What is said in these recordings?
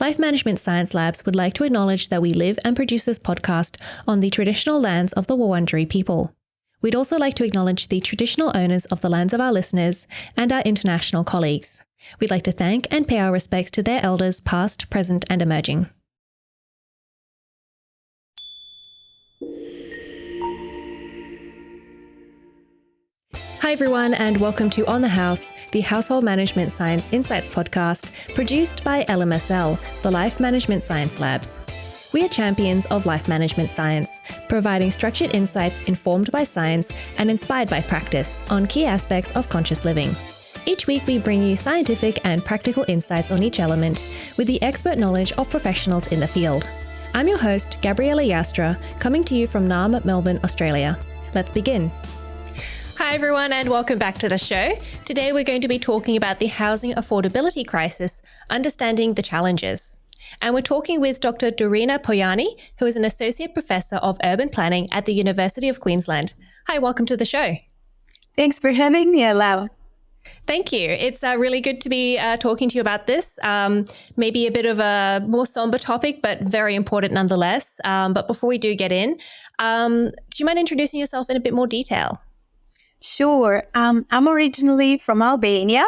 Life Management Science Labs would like to acknowledge that we live and produce this podcast on the traditional lands of the Wurundjeri people. We'd also like to acknowledge the traditional owners of the lands of our listeners and our international colleagues. We'd like to thank and pay our respects to their elders past, present and emerging. Hi everyone, and welcome to On the House, the Household Management Science Insights podcast produced by LMSL, the Life Management Science Labs. We are champions of life management science, providing structured insights informed by science and inspired by practice on key aspects of conscious living. Each week we bring you scientific and practical insights on each element with the expert knowledge of professionals in the field. I'm your host, Gabriella Joustra, coming to you from Naarm, Melbourne, Australia. Let's begin. Hi everyone, and welcome back to the show. Today we're going to be talking about the housing affordability crisis, understanding the challenges. And we're talking with Dr. Dorina Pojani, who is an Associate Professor of Urban Planning at the University of Queensland. Hi, welcome to the show. Thanks for having me, Ella. Thank you. It's really good to be talking to you about this. Maybe a bit of a more somber topic, but very important nonetheless. But before we do get in, do you mind introducing yourself in a bit more detail? Sure. I'm originally from Albania.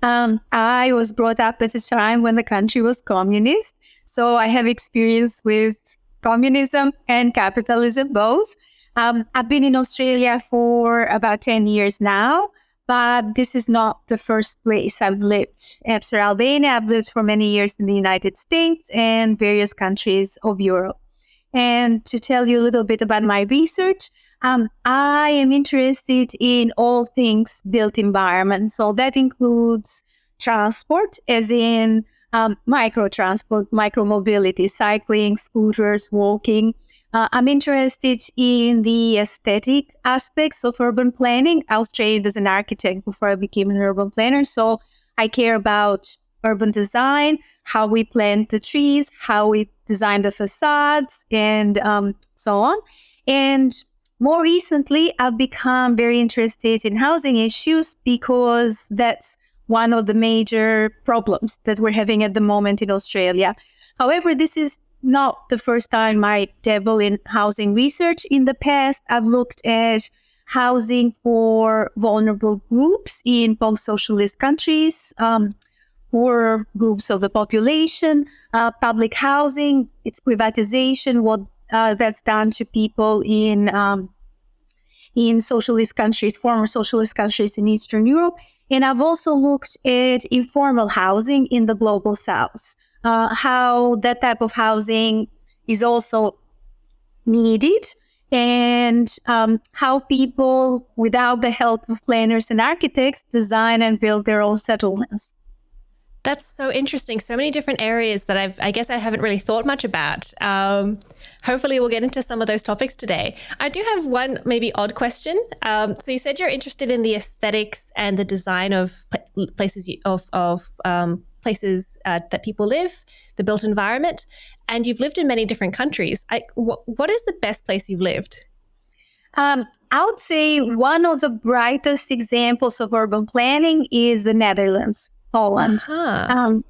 I was brought up at a time when the country was communist. So I have experience with communism and capitalism both. I've been in Australia for about 10 years now, but this is not the first place I've lived. After Albania, I've lived for many years in the United States and various countries of Europe. And to tell you a little bit about my research, I am interested in all things built environment. So that includes transport, as in micro-transport, micro-mobility, cycling, scooters, walking. I'm interested in the aesthetic aspects of urban planning. I was trained as an architect before I became an urban planner. So I care about urban design, how we plant the trees, how we design the facades, and so on. And more recently, I've become very interested in housing issues because that's one of the major problems that we're having at the moment in Australia. However, this is not the first time I dabble in housing research. In the past, I've looked at housing for vulnerable groups in post-socialist countries, poor groups of the population, public housing, its privatization, what that's done to people in socialist countries, former socialist countries in Eastern Europe. And I've also looked at informal housing in the global south, how that type of housing is also needed, and how people, without the help of planners and architects, design and build their own settlements. That's so interesting. So many different areas that I guess I haven't really thought much about. Hopefully we'll get into some of those topics today. I do have one maybe odd question. So you said you're interested in the aesthetics and the design of places places that people live, the built environment, and you've lived in many different countries. What is the best place you've lived? I would say one of the brightest examples of urban planning is the Netherlands. Holland. Uh-huh.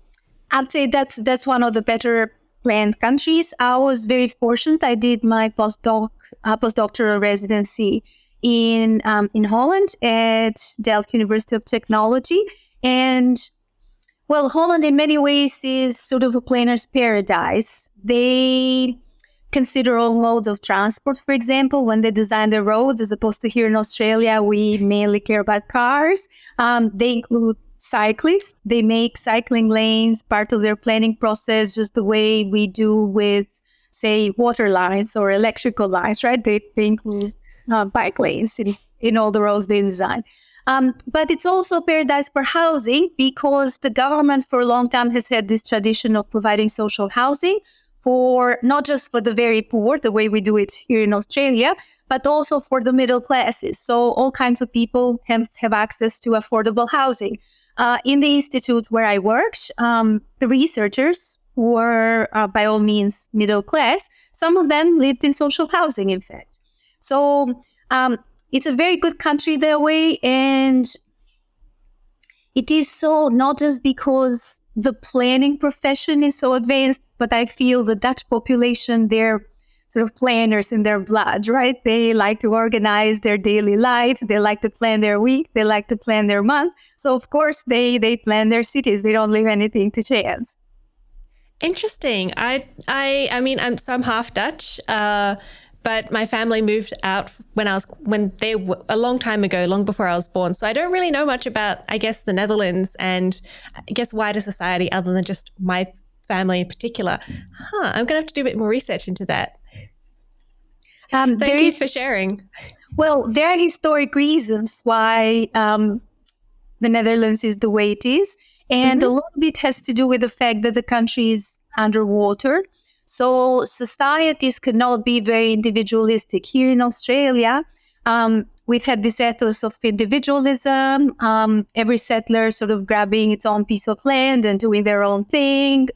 I'd say that's one of the better planned countries. I was very fortunate. I did my postdoctoral residency in Holland at Delft University of Technology. And well, Holland in many ways is sort of a planner's paradise. They consider all modes of transport, for example, when they design the roads, as opposed to here in Australia, we mainly care about cars. They include cyclists. They make cycling lanes part of their planning process, just the way we do with, say, water lines or electrical lines, right? They include bike lanes in all the roads they design. But it's also a paradise for housing because the government for a long time has had this tradition of providing social housing for not just for the very poor, the way we do it here in Australia, but also for the middle classes. So all kinds of people have access to affordable housing. In the institute where I worked, the researchers were by all means middle class. Some of them lived in social housing, in fact. So it's a very good country that way. And it is so not just because the planning profession is so advanced, but I feel the Dutch population, they're sort of planners in their blood, right? They like to organize their daily life. They like to plan their week. They like to plan their month. So of course they plan their cities. They don't leave anything to chance. Interesting. I mean, I'm half Dutch, but my family moved out a long time ago, long before I was born. So I don't really know much about, I guess, the Netherlands and I guess wider society other than just my family in particular. I'm going to have to do a bit more research into that. Thank you for sharing. Well, there are historic reasons why the Netherlands is the way it is. And a little bit has to do with the fact that the country is underwater. So societies cannot be very individualistic. Here in Australia, we've had this ethos of individualism, every settler sort of grabbing its own piece of land and doing their own thing,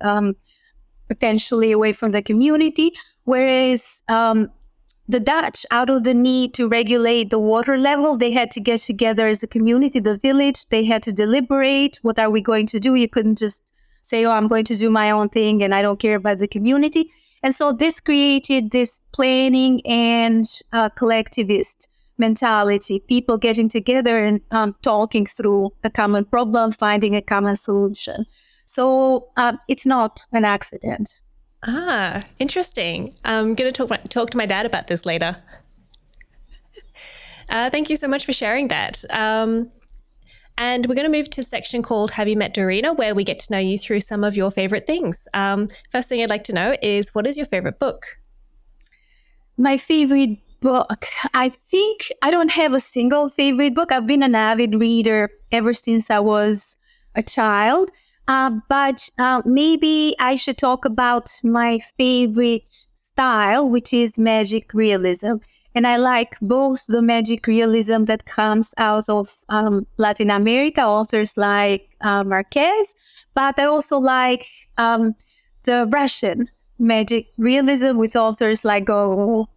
potentially away from the community. Whereas the Dutch, out of the need to regulate the water level, they had to get together as a community, the village. They had to deliberate. What are we going to do? You couldn't just say, oh, I'm going to do my own thing and I don't care about the community. And so this created this planning and collectivist mentality, people getting together and talking through a common problem, finding a common solution. So it's not an accident. Interesting. I'm going to talk to my dad about this later. Thank you so much for sharing that. And we're going to move to a section called Have You Met Dorina, where we get to know you through some of your favorite things. First thing I'd like to know is, what is your favorite book? My favorite book, I think I don't have a single favorite book. I've been an avid reader ever since I was a child. But maybe I should talk about my favorite style, which is magic realism. And I like both the magic realism that comes out of Latin America, authors like Marquez, but I also like the Russian magic realism with authors like Gogol.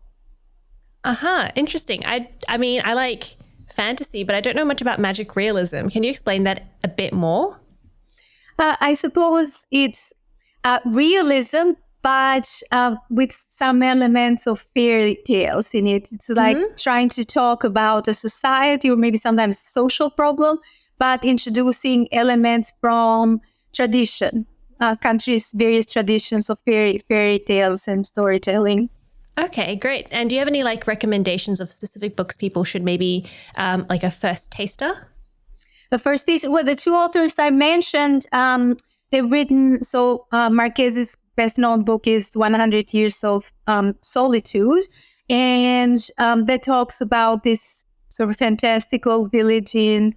Interesting. I mean, I like fantasy, but I don't know much about magic realism. Can you explain that a bit more? I suppose it's realism, but with some elements of fairy tales in it. It's like trying to talk about a society or maybe sometimes a social problem, but introducing elements from tradition, countries' various traditions of fairy tales and storytelling. Okay, great. And do you have any recommendations of specific books people should maybe like a first taster? The first is, well, the two authors I mentioned, they've written, so Marquez's best-known book is 100 Years of Solitude, and that talks about this sort of fantastical village in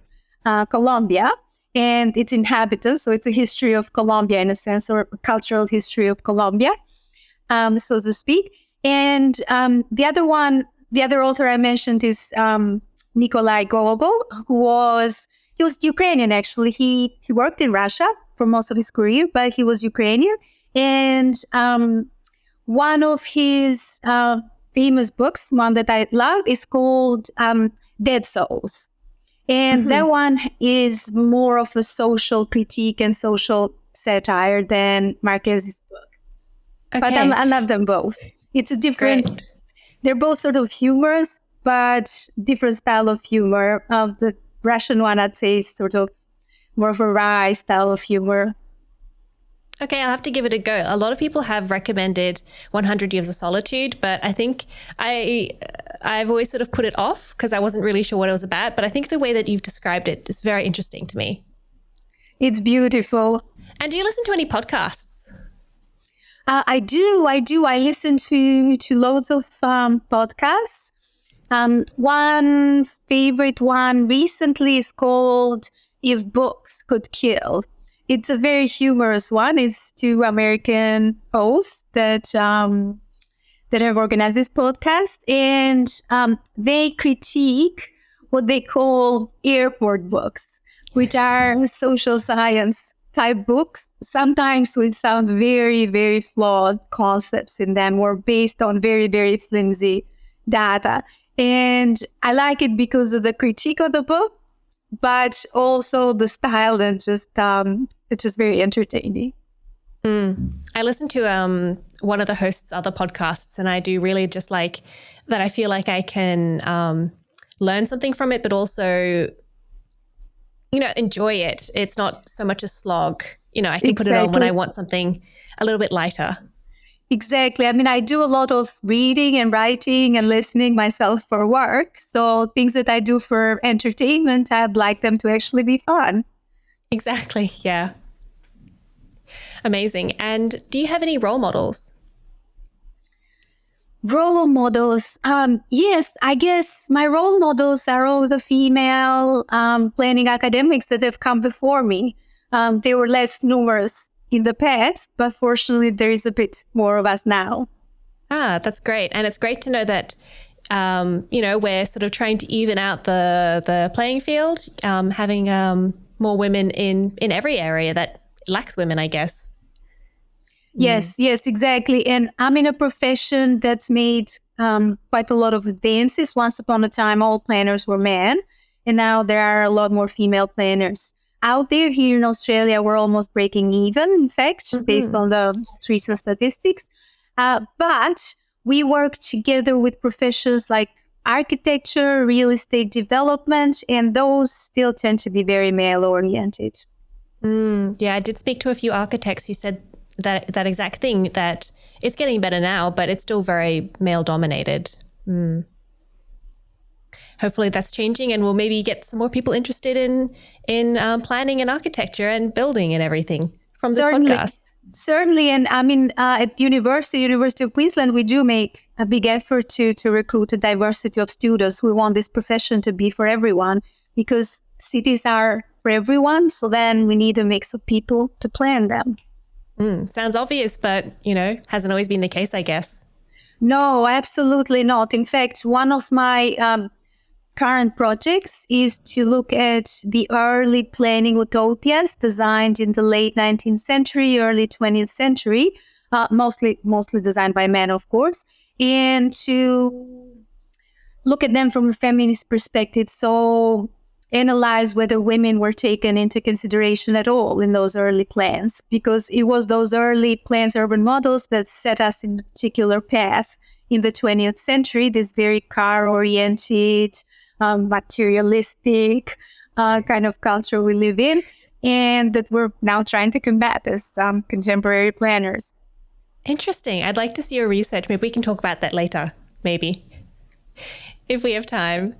Colombia and its inhabitants. So it's a history of Colombia in a sense, or a cultural history of Colombia, so to speak. And the other author I mentioned is Nikolai Gogol, who was Ukrainian, actually. He worked in Russia for most of his career, but he was Ukrainian. And one of his famous books, one that I love, is called Dead Souls. And that one is more of a social critique and social satire than Marquez's book. Okay. But I love them both. It's a different... Great. They're both sort of humorous, but different style of humor. The Russian one, I'd say, is sort of more of a wry style of humor. Okay, I'll have to give it a go. A lot of people have recommended 100 Years of Solitude, but I think I've always sort of put it off because I wasn't really sure what it was about. But I think the way that you've described it is very interesting to me. It's beautiful. And do you listen to any podcasts? I do. I listen to loads of podcasts. One favorite one recently is called If Books Could Kill. It's a very humorous one. It's two American hosts that have organized this podcast, and they critique what they call airport books, which are social science type books, sometimes with some very, very flawed concepts in them or based on very, very flimsy data. And I like it because of the critique of the book, but also the style and just very entertaining. I listen to one of the hosts' other podcasts, and I do really just like that. I feel like I can learn something from it, but also, enjoy it. It's not so much a slog. I can put it on when I want something a little bit lighter. Exactly. I mean, I do a lot of reading and writing and listening myself for work. So things that I do for entertainment, I'd like them to actually be fun. Exactly. Yeah. Amazing. And do you have any role models? Role models. Yes, I guess my role models are all the female planning academics that have come before me. They were less numerous in the past, but fortunately there is a bit more of us now. That's great. And it's great to know that, we're sort of trying to even out the playing field, having more women in every area that lacks women, I guess. Yes, exactly. And I'm in a profession that's made quite a lot of advances. Once upon a time, all planners were men, and now there are a lot more female planners out there. Here in Australia, we're almost breaking even, in fact, based on the recent statistics. But we work together with professions like architecture, real estate development, and those still tend to be very male-oriented. Yeah, I did speak to a few architects who said that exact thing, that it's getting better now, but it's still very male dominated. Hopefully that's changing, and we'll maybe get some more people interested in planning and architecture and building and everything from this podcast. Certainly. And I mean, at University of Queensland, we do make a big effort to recruit a diversity of students. We want this profession to be for everyone, because cities are for everyone. So then we need a mix of people to plan them. Sounds obvious, but, hasn't always been the case, I guess. No, absolutely not. In fact, one of my current projects is to look at the early planning utopias designed in the late 19th century, early 20th century, mostly designed by men, of course, and to look at them from a feminist perspective. So analyze whether women were taken into consideration at all in those early plans, because it was those early plans, urban models, that set us in a particular path in the 20th century, this very car-oriented, materialistic kind of culture we live in, and that we're now trying to combat as contemporary planners. Interesting. I'd like to see your research. Maybe we can talk about that later, maybe, if we have time.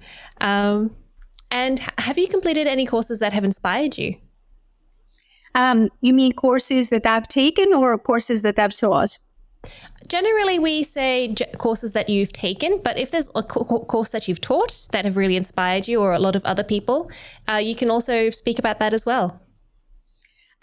And have you completed any courses that have inspired you? You mean courses that I've taken or courses that I've taught? Generally, we say courses that you've taken, but if there's a course that you've taught that have really inspired you, or a lot of other people, you can also speak about that as well.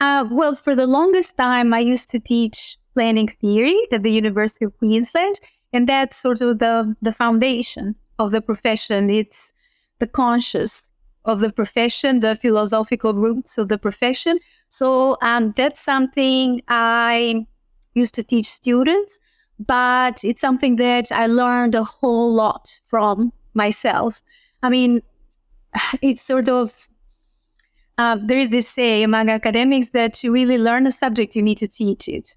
Well, for the longest time, I used to teach planning theory at the University of Queensland, and that's sort of the foundation of the profession. It's the conscious of the profession, the philosophical roots of the profession. So that's something I used to teach students, but it's something that I learned a whole lot from myself. I mean, it's sort of, there is this say among academics that to really learn a subject, you need to teach it,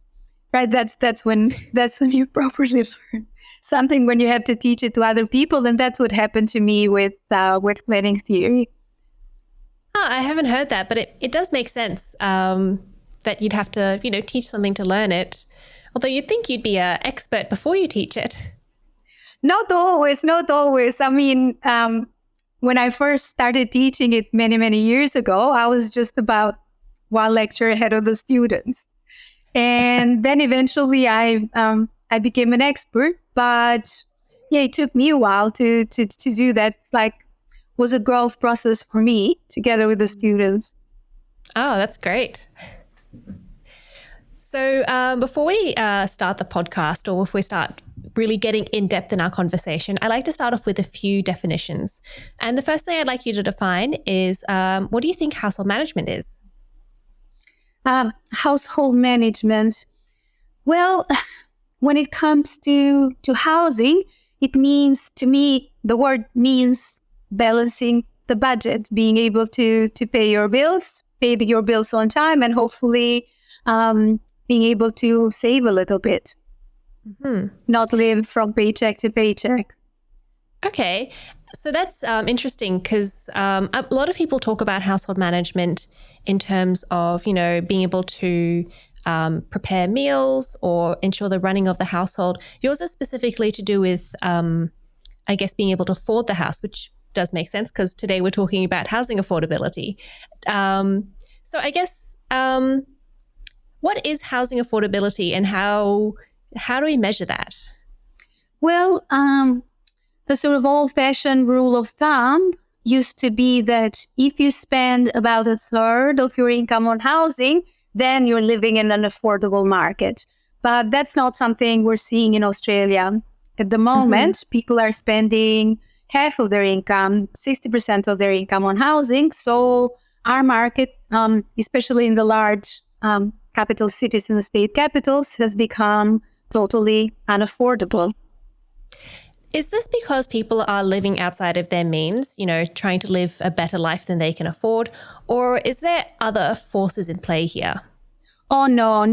right? That's when you properly learn something, when you have to teach it to other people. And that's what happened to me with planning theory. I haven't heard that, but it does make sense that you'd have to, teach something to learn it. Although you'd think you'd be an expert before you teach it. Not always. I mean, when I first started teaching it many, many years ago, I was just about one lecture ahead of the students. And then eventually I became an expert. But yeah, it took me a while to do that. It's was a growth process for me together with the students. Oh, that's great. So before we start the podcast, or if we start really getting in depth in our conversation, I like to start off with a few definitions. And the first thing I'd like you to define is, what do you think household management is? Household management. Well, when it comes to housing, it means, to me, the word means balancing the budget, being able to pay your bills, pay your bills on time and hopefully being able to save a little bit, not live from paycheck to paycheck. Okay. So that's interesting because a lot of people talk about household management in terms of, being able to prepare meals or ensure the running of the household. Yours is specifically to do with, I guess, being able to afford the house, which does make sense because today we're talking about housing affordability. So I guess, what is housing affordability and how do we measure that? Well, the sort of old-fashioned rule of thumb used to be that if you spend about a third of your income on housing, then you're living in an affordable market. But that's not something we're seeing in Australia. At the moment, people are spending half of their income, 60% of their income on housing. So our market, especially in the large capital cities and the state capitals, has become totally unaffordable. Is this because people are living outside of their means, trying to live a better life than they can afford? Or is there other forces in play here? Oh, no.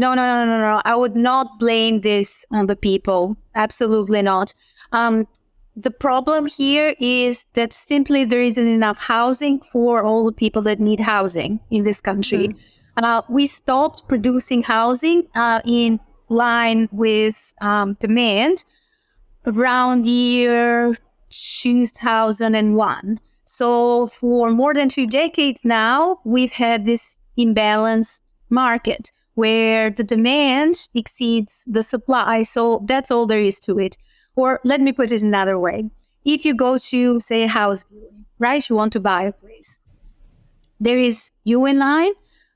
I would not blame this on the people. Absolutely not. The problem here is that simply there isn't enough housing for all the people that need housing in this country. We stopped producing housing in line with demand around year 2001. So for more than 2 decades now, we've had this imbalanced market where the demand exceeds the supply. So that's all there is to it. Or let me put it another way. If you go to, say, a house viewing, right? You want to buy a place. There is you in line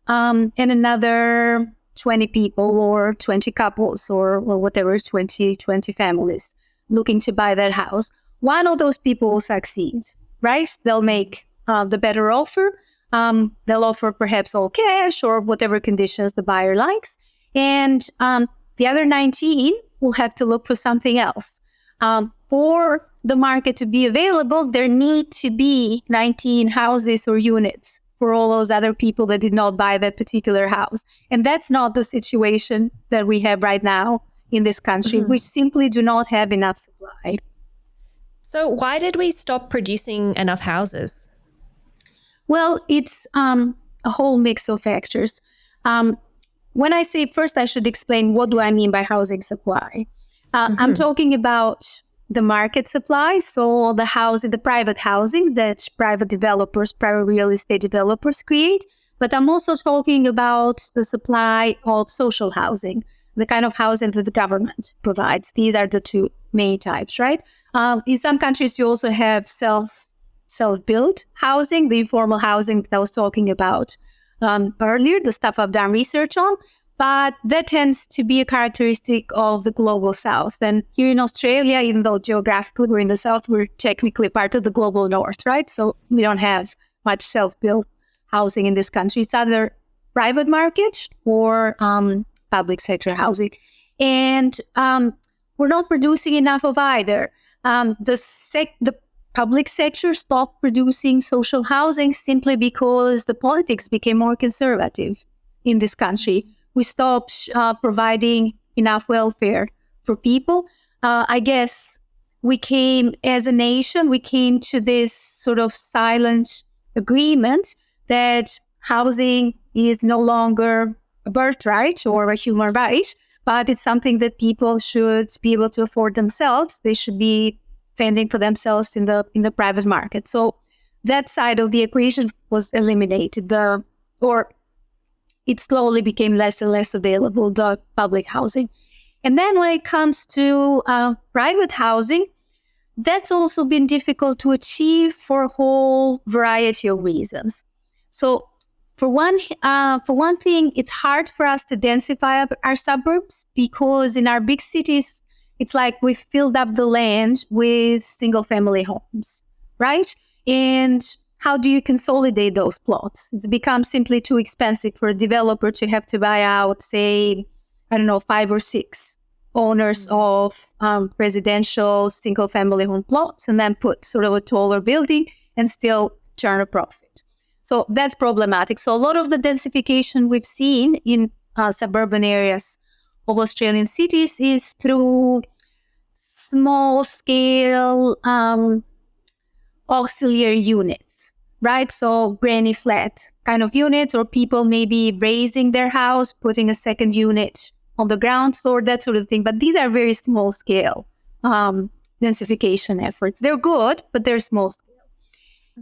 and another 20 people or 20 couples or whatever, 20 families looking to buy that house. One of those people will succeed, right? They'll make the better offer. They'll offer perhaps all cash or whatever conditions the buyer likes. And the other 19 will have to look for something else. For the market to be available, there need to be 19 houses or units for all those other people that did not buy that particular house. And that's not the situation that we have right now in this country. We simply do not have enough supply. So why did we stop producing enough houses? Well, it's a whole mix of factors. When I say first, I should explain what do I mean by housing supply. I'm talking about the market supply, so the private housing that private developers, private real estate developers create. But I'm also talking about the supply of social housing, the kind of housing that the government provides. These are the two main types, right? In some countries, you also have self-built housing, the informal housing that I was talking about earlier, the stuff I've done research on. But that tends to be a characteristic of the global south. And here in Australia, even though geographically we're in the south, we're technically part of the global north, right? So we don't have much self-built housing in this country. It's either private market or public sector housing. And we're not producing enough of either. The public sector stopped producing social housing simply because the politics became more conservative in this country. We stopped providing enough welfare for people. I guess as a nation, we came to this sort of silent agreement that housing is no longer a birthright or a human right, but it's something that people should be able to afford themselves. They should be fending for themselves in the private market. So that side of the equation was eliminated. It slowly became less and less available, the public housing. And then when it comes to private housing, that's also been difficult to achieve for a whole variety of reasons. So for one thing, it's hard for us to densify our suburbs because in our big cities, it's like we've filled up the land with single-family homes, right? And how do you consolidate those plots? It's become simply too expensive for a developer to have to buy out, say, 5 or 6 owners of residential single-family home plots and then put sort of a taller building and still turn a profit. So that's problematic. So a lot of the densification we've seen in suburban areas of Australian cities is through small scale auxiliary units, right? So granny flat kind of units, or people maybe raising their house, putting a second unit on the ground floor, that sort of thing. But these are very small scale densification efforts. They're good, but they're small scale.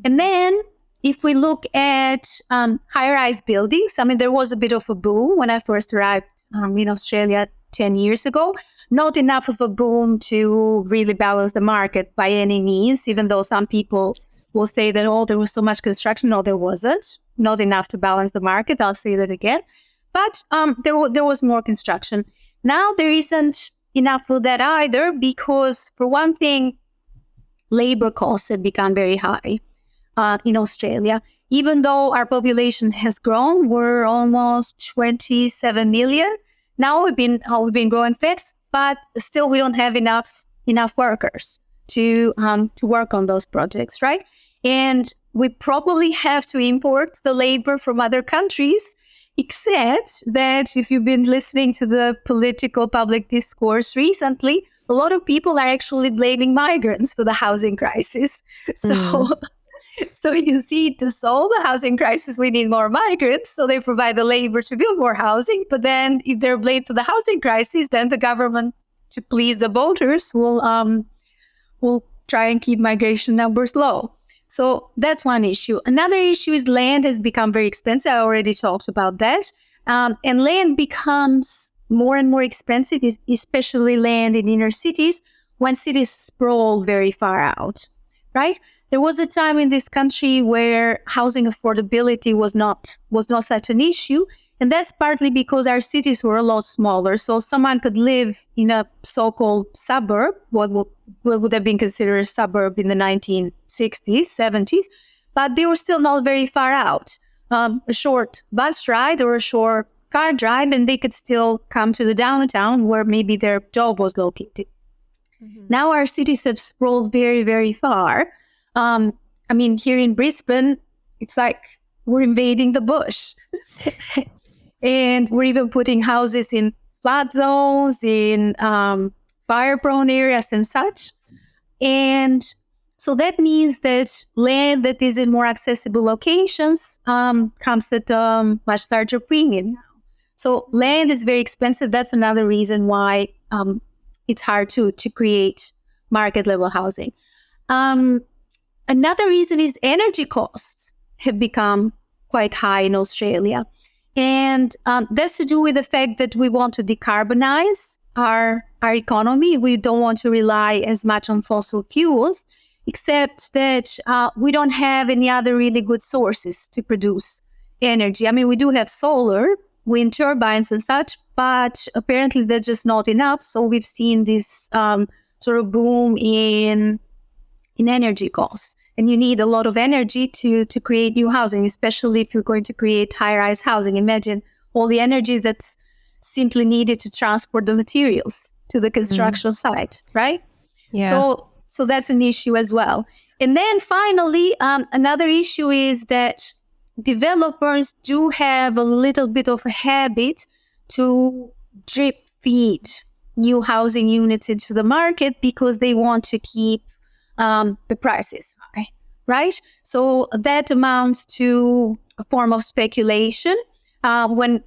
And then if we look at high-rise buildings, I mean, there was a bit of a boom when I first arrived in Australia 10 years ago. Not enough of a boom to really balance the market by any means, even though some people will say that, oh, there was so much construction. No, there wasn't. Not enough to balance the market. I'll say that again. But there was more construction. Now there isn't enough of that either, because for one thing, labor costs have become very high in Australia. Even though our population has grown, we're almost 27 million. Now we've been growing fast, but still we don't have enough workers to work on those projects, right? And we probably have to import the labor from other countries, except that if you've been listening to the political public discourse recently, a lot of people are actually blaming migrants for the housing crisis. So you see, to solve the housing crisis, we need more migrants. So they provide the labor to build more housing. But then if they're blamed for the housing crisis, then the government, to please the voters, will try and keep migration numbers low. So that's one issue. Another issue is land has become very expensive. I already talked about that. And land becomes more and more expensive, especially land in inner cities, when cities sprawl very far out, right? There was a time in this country where housing affordability was not such an issue. And that's partly because our cities were a lot smaller. So someone could live in a so-called suburb, what would have been considered a suburb in the 1960s, 70s, but they were still not very far out. A short bus ride or a short car drive, and they could still come to the downtown where maybe their job was located. Mm-hmm. Now our cities have sprawled very, very far. I mean, here in Brisbane, it's like we're invading the bush. And we're even putting houses in flood zones, in fire-prone areas and such. And so that means that land that is in more accessible locations comes at a much larger premium now. So land is very expensive. That's another reason why it's hard to create market-level housing. Another reason is energy costs have become quite high in Australia. And that's to do with the fact that we want to decarbonize our economy. We don't want to rely as much on fossil fuels, except that we don't have any other really good sources to produce energy. I mean, we do have solar, wind turbines and such, but apparently that's just not enough. So we've seen this sort of boom in energy costs. And you need a lot of energy to create new housing, especially if you're going to create high-rise housing. Imagine all the energy that's simply needed to transport the materials to the construction site, right? Yeah. So that's an issue as well. And then finally, another issue is that developers do have a little bit of a habit to drip feed new housing units into the market because they want to keep the prices high, right? So that amounts to a form of speculation. When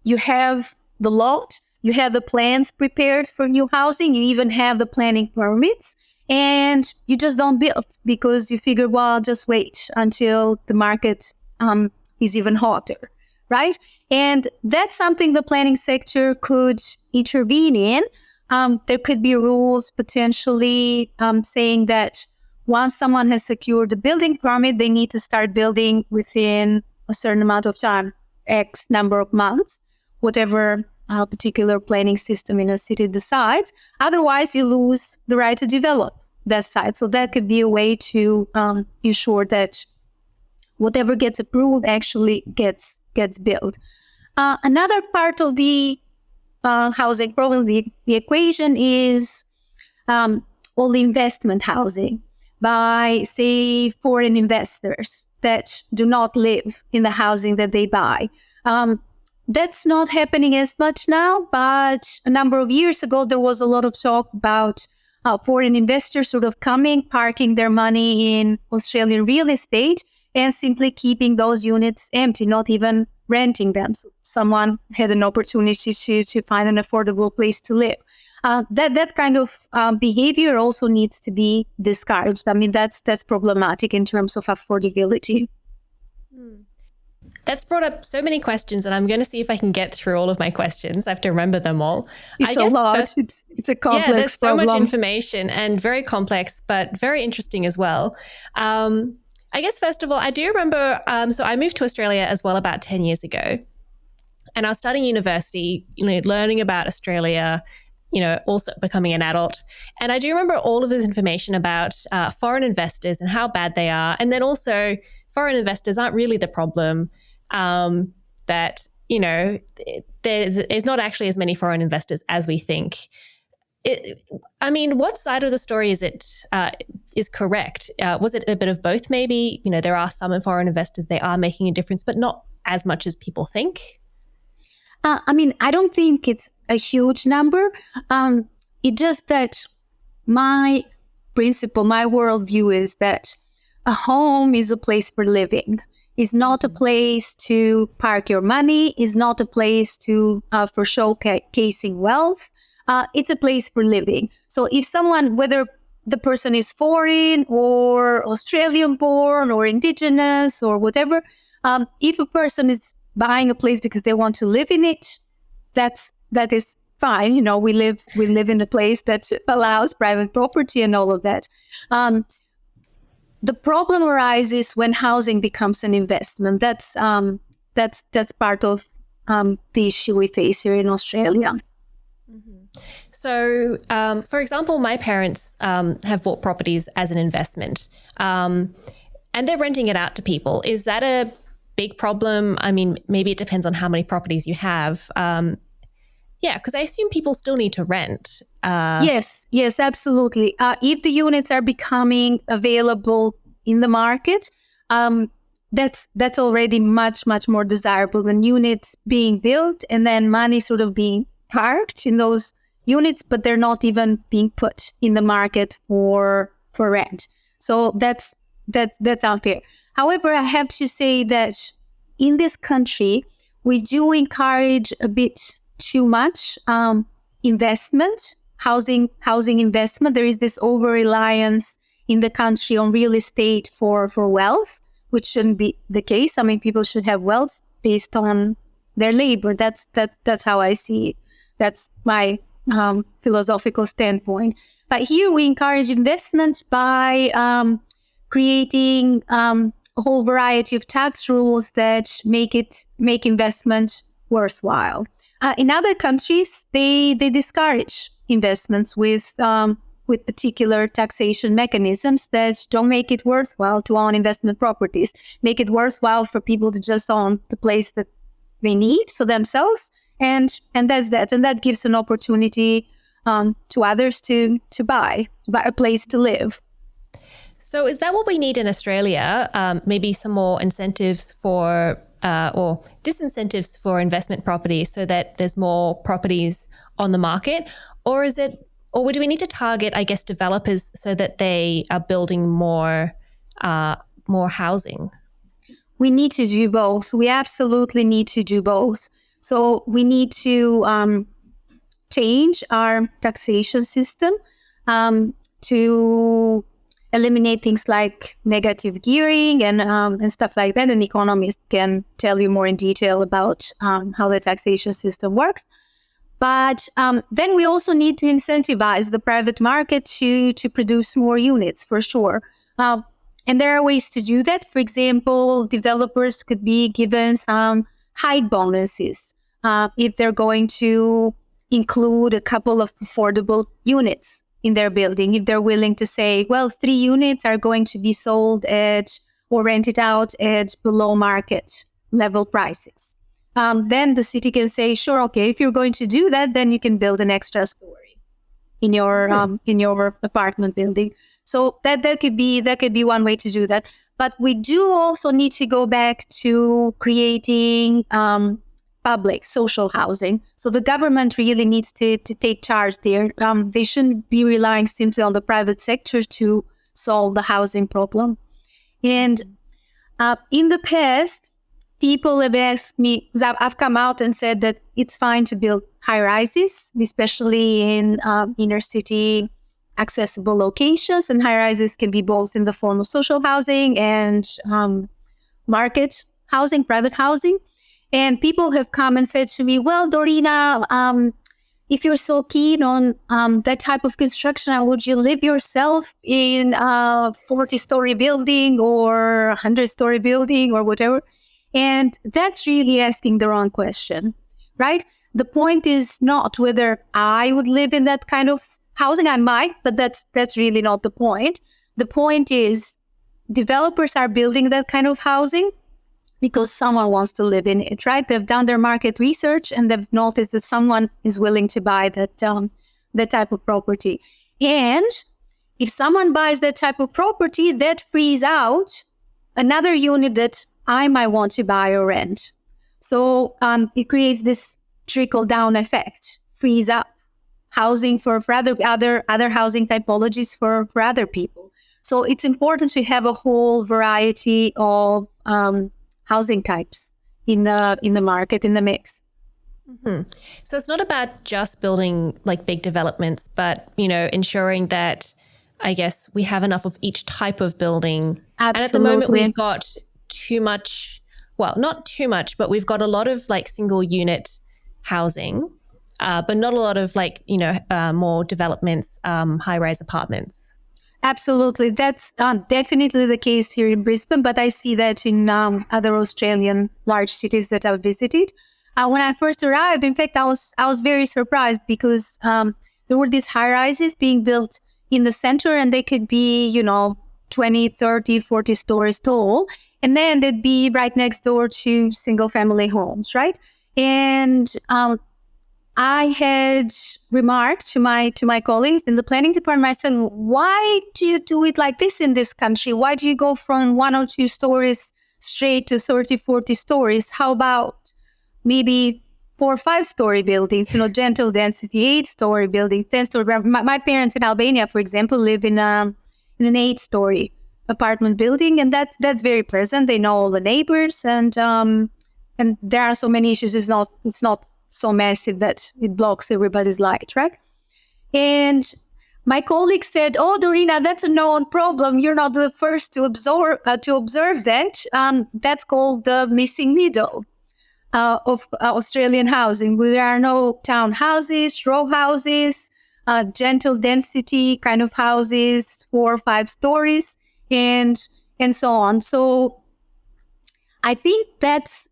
you have the lot, you have the plans prepared for new housing, you even have the planning permits, and you just don't build because you figure, well, I'll just wait until the market is even hotter, right? And that's something the planning sector could intervene in. There could be rules potentially saying that once someone has secured the building permit, they need to start building within a certain amount of time, X number of months, whatever particular planning system in a city decides. Otherwise, you lose the right to develop that site. So that could be a way to ensure that whatever gets approved actually gets built. Another part of the housing problem, the equation is all the investment housing by, say, foreign investors that do not live in the housing that they buy. That's not happening as much now, but a number of years ago, there was a lot of talk about foreign investors sort of coming, parking their money in Australian real estate and simply keeping those units empty, not even renting them. So someone had an opportunity to find an affordable place to live. That kind of behavior also needs to be discouraged. I mean, that's problematic in terms of affordability. That's brought up so many questions, and I'm going to see if I can get through all of my questions. I have to remember them all. It's a lot. It's a complex there's so problem. much information and very complex, but very interesting as well. I guess, first of all, I do remember, so I moved to Australia as well about 10 years ago, and I was studying university, learning about Australia, also becoming an adult. And I do remember all of this information about foreign investors and how bad they are. And then also foreign investors aren't really the problem, that, there's not actually as many foreign investors as we think. What side of the story is correct? Was it a bit of both maybe? There are some foreign investors, they are making a difference, but not as much as people think. I don't think it's a huge number. It's just that my principle, my worldview is that a home is a place for living. It's not a place to park your money. It's not a place for showcasing wealth. It's a place for living. So if someone, whether the person is foreign or Australian born or indigenous or whatever, if a person is buying a place because they want to live in it, that is fine. We live in a place that allows private property and all of that. The problem arises when housing becomes an investment. That's part of the issue we face here in Australia. Mm-hmm. So, for example, my parents have bought properties as an investment, and they're renting it out to people. Is that a big problem? Maybe it depends on how many properties you have. Because I assume people still need to rent. Yes, absolutely. If the units are becoming available in the market, that's already much, much more desirable than units being built and then money sort of being parked in those units, but they're not even being put in the market for rent. So that's unfair. However, I have to say that in this country, we do encourage a bit too much investment, housing investment. There is this over-reliance in the country on real estate for wealth, which shouldn't be the case. People should have wealth based on their labor. That's how I see it. That's my philosophical standpoint. But here we encourage investment by creating a whole variety of tax rules that make investment worthwhile. In other countries, they discourage investments with particular taxation mechanisms that don't make it worthwhile to own investment properties, make it worthwhile for people to just own the place that they need for themselves, and that's that. And that gives an opportunity to others to buy a place to live. So is that what we need in Australia? Maybe some more incentives for or disincentives for investment properties so that there's more properties on the market? Or do we need to target, I guess, developers so that they are building more housing? We need to do both. We absolutely need to do both. So we need to change our taxation system to eliminate things like negative gearing and stuff like that. An economist can tell you more in detail about how the taxation system works. But then we also need to incentivize the private market to produce more units, for sure. And there are ways to do that. For example, developers could be given some height bonuses if they're going to include a couple of affordable units in their building. If they're willing to say, well, 3 units are going to be sold at or rented out at below market level prices. Then the city can say, sure, okay, if you're going to do that, then you can build an extra story in your apartment building. So that could be one way to do that. But we do also need to go back to creating public social housing. So the government really needs to take charge there. They shouldn't be relying simply on the private sector to solve the housing problem. And in the past, people have asked me, because I've come out and said that it's fine to build high rises, especially in inner city accessible locations. And high rises can be both in the form of social housing and market housing, private housing. And people have come and said to me, well, Dorina, if you're so keen on that type of construction, would you live yourself in a 40-story building or 100-story building or whatever? And that's really asking the wrong question, right? The point is not whether I would live in that kind of housing. I might, but that's really not the point. The point is developers are building that kind of housing because someone wants to live in it, right? They've done their market research and they've noticed that someone is willing to buy that type of property. And if someone buys that type of property, that frees out another unit that I might want to buy or rent. So it creates this trickle-down effect, frees up housing for other housing typologies for other people. So it's important to have a whole variety of housing types in the market, in the mix. Mm-hmm. So it's not about just building like big developments, but, ensuring that, I guess, we have enough of each type of building. Absolutely. And at the moment we've got too much, well, not too much, but we've got a lot of like single unit housing, but not a lot of like, more developments, high-rise apartments. Absolutely. That's definitely the case here in Brisbane, but I see that in other Australian large cities that I've visited. When I first arrived, in fact, I was very surprised because there were these high-rises being built in the center, and they could be, 20, 30, 40 stories tall. And then they'd be right next door to single-family homes, right? And I had remarked to my colleagues in the planning department, I said, why do you do it like this in this country? Why do you go from 1 or 2 stories straight to 30, 40 stories? How about maybe 4 or 5-story buildings, gentle density, 8-story buildings, 10-story. My parents in Albania, for example, live in an 8-story apartment building, and that's very pleasant. They know all the neighbors, and there are so many issues. It's not so massive that it blocks everybody's light, right? And my colleague said, "Oh, Dorina, that's a known problem. You're not the first to observe that. That's called the missing middle of Australian housing. There are no townhouses, row houses, gentle density kind of houses, 4 or 5 stories, and so on." So I think that's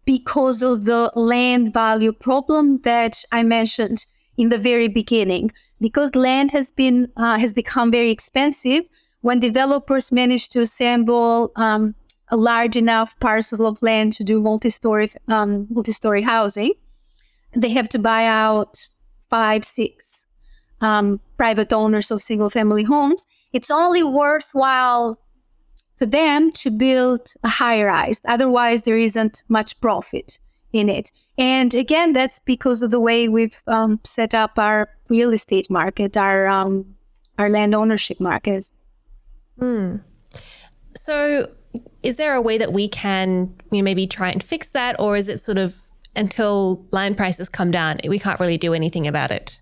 because of the land value problem that I mentioned in the very beginning. Because land has become very expensive, when developers manage to assemble a large enough parcel of land to do multi-story housing, they have to buy out 5, 6 private owners of single-family homes. It's only worthwhile for them to build a high-rise. Otherwise, there isn't much profit in it. And again, that's because of the way we've set up our real estate market, our land ownership market. So is there a way that we can maybe try and fix that, or is it sort of until land prices come down, we can't really do anything about it?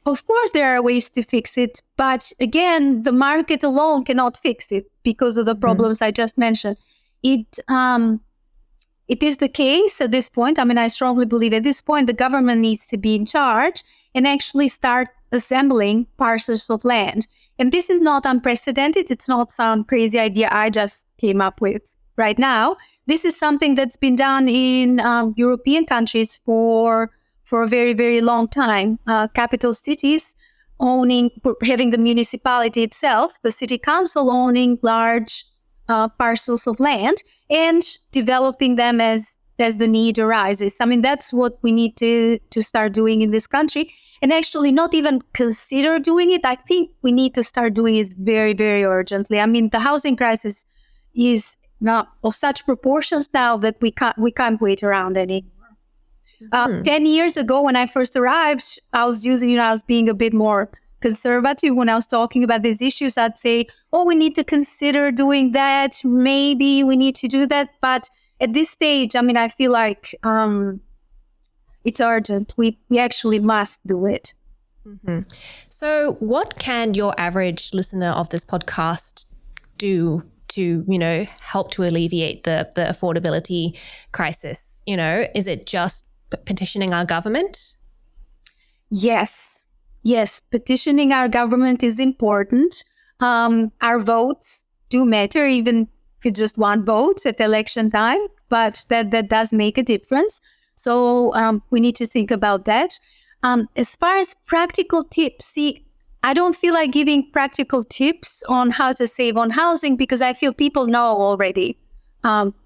Of course, there are ways to fix it, but again, the market alone cannot fix it because of the problems I just mentioned. It is the case at this point. I mean, I strongly believe at this point the government needs to be in charge and actually start assembling parcels of land. And this is not unprecedented. It's not some crazy idea I just came up with right now. This is something that's been done in European countries for a very, very long time. Capital cities having the municipality itself, the city council owning large parcels of land and developing them as the need arises. I mean, that's what we need to start doing in this country. And actually not even consider doing it. I think we need to start doing it very, very urgently. I mean, the housing crisis not of such proportions now that we can't wait around anymore. 10 years ago, when I first arrived, I was being a bit more conservative when I was talking about these issues. I'd say, oh, we need to consider doing that. Maybe we need to do that. But at this stage, I mean, I feel like it's urgent. We actually must do it. Mm-hmm. So what can your average listener of this podcast do to, help to alleviate the affordability crisis? Is it just petitioning our government? Yes, petitioning our government is important. Our votes do matter, even if it's just one vote at election time, but that does make a difference. So we need to think about that. As far as practical tips, see, I don't feel like giving practical tips on how to save on housing because I feel people know already